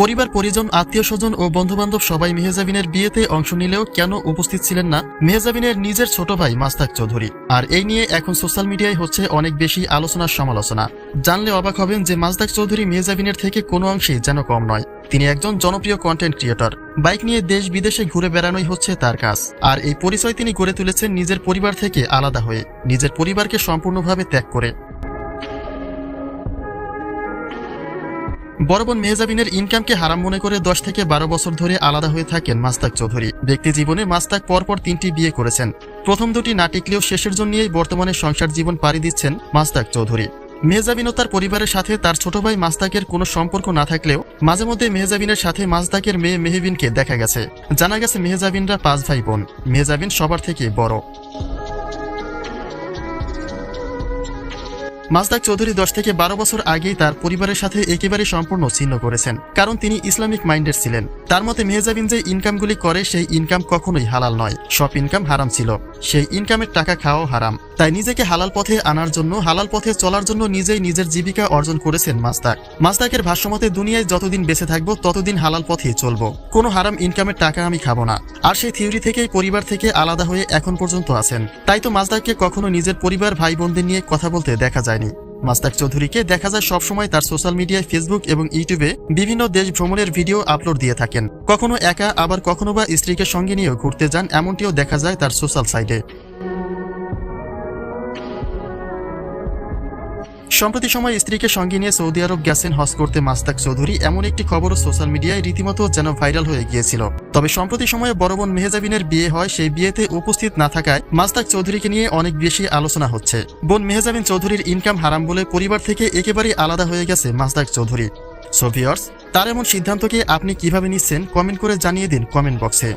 পরিবার পরিজন আত্মীয় স্বজন ও বন্ধুবান্ধব সবাই মেহজাবিনের বিয়েতে অংশ নিলেও কেন উপস্থিত ছিলেন না মেহজাবিনের নিজের ছোট ভাই মাস্তাক চৌধুরী। আর এই নিয়ে এখন সোশ্যাল মিডিয়ায় হচ্ছে অনেক বেশি আলোচনার সমালোচনা। জানলে অবাক হবেন যে মাস্তাক চৌধুরী মেহজাবিনের থেকে কোনো অংশেই যেন কম নয়। তিনি একজন জনপ্রিয় কন্টেন্ট ক্রিয়েটর। বাইক নিয়ে দেশ বিদেশে ঘুরে বেড়ানোই হচ্ছে তার কাজ। আর এই পরিচয় তিনি গড়ে তুলেছেন নিজের পরিবার থেকে আলাদা হয়ে, নিজের পরিবারকে সম্পূর্ণভাবে ত্যাগ করে। বড় বোন মেহজাবিনের ইনকামকে হারাম মনে করে 10 থেকে 12 বছর ধরে আলাদা হয়ে থাকেন মাস্তাক চৌধুরী। ব্যক্তি জীবনে মাস্তাক পরপর 3টি বিয়ে করেছেন। প্রথম দুটি না টিকলেও শেষের জন্যই বর্তমানে সংসার জীবন পাড়ি দিচ্ছেন মাস্তাক চৌধুরী। মেহজাবিন ও তার পরিবারের সাথে তার ছোট ভাই মাস্তাকের কোনো সম্পর্ক না থাকলেও মাঝে মধ্যে মেহজাবিনের সাথে মাস্তাকের মেয়ে মেহবিনকে দেখা গেছে। জানা গেছে মেহজাবিনরা 5 ভাই বোন। মেহজাবিন সবার থেকে বড়। মাস্তাক চৌধুরী 10 থেকে 12 বছর আগেই তার পরিবারের সাথে একেবারে সম্পূর্ণ ছিন্ন করেছেন, কারণ তিনি ইসলামিক মাইন্ডের ছিলেন। তার মতে মেহজাবিন যে ইনকামগুলি করে সেই ইনকাম কখনোই হালাল নয়, সব ইনকাম হারাম ছিল। সেই ইনকামের টাকা খাওয়াও হারাম। তাই নিজেকে হালাল পথে আনার জন্য, হালাল পথে চলার জন্য নিজেই নিজের জীবিকা অর্জন করেছেন মাস্তাক। মাস্তাকের ভাষ্যমতে দুনিয়ায় যতদিন বেঁচে থাকবো ততদিন হালাল পথেই চলবো, কোনো হারাম ইনকামের টাকা আমি খাবো না। আর সেই থিওরি থেকেই পরিবার থেকে আলাদা হয়ে এখন পর্যন্ত আছেন। তাই তো মাস্তাককে কখনো নিজের পরিবার ভাই বোনদের নিয়ে কথা বলতে দেখা যায়নি। মাস্তাক চৌধুরীকে দেখা যায় সবসময় তার সোশ্যাল মিডিয়ায়, ফেসবুক এবং ইউটিউবে বিভিন্ন দেশ ভ্রমণের ভিডিও আপলোড দিয়ে থাকেন। কখনো একা, আবার কখনো বা স্ত্রীকে সঙ্গে নিয়েও ঘুরতে যান, এমনটিও দেখা যায় তার সোশ্যাল সাইটে। সম্প্রতি সময় স্ত্রীকে সঙ্গে নিয়ে সৌদি আরব গেছেন হজ করতে মাস্তাক চৌধুরী, এমন একটি খবরও সোশ্যাল মিডিয়ায় রীতিমতো যেন ভাইরাল হয়ে গিয়েছিল। তবে সম্প্রতি সময়ে বড় বোন মেহজাবিনের বিয়ে হয়, সেই বিয়েতে উপস্থিত না থাকায় মাস্তাক চৌধুরীকে নিয়ে অনেক বেশি আলোচনা হচ্ছে। বোন মেহজাবিন চৌধুরীর ইনকাম হারাম বলে পরিবার থেকে একেবারেই আলাদা হয়ে গেছে মাস্তাক চৌধুরী। সো ভিউয়ার্স, তার এমন সিদ্ধান্তকে আপনি কিভাবে নিচ্ছেন কমেন্ট করে জানিয়ে দিন কমেন্ট বক্সে।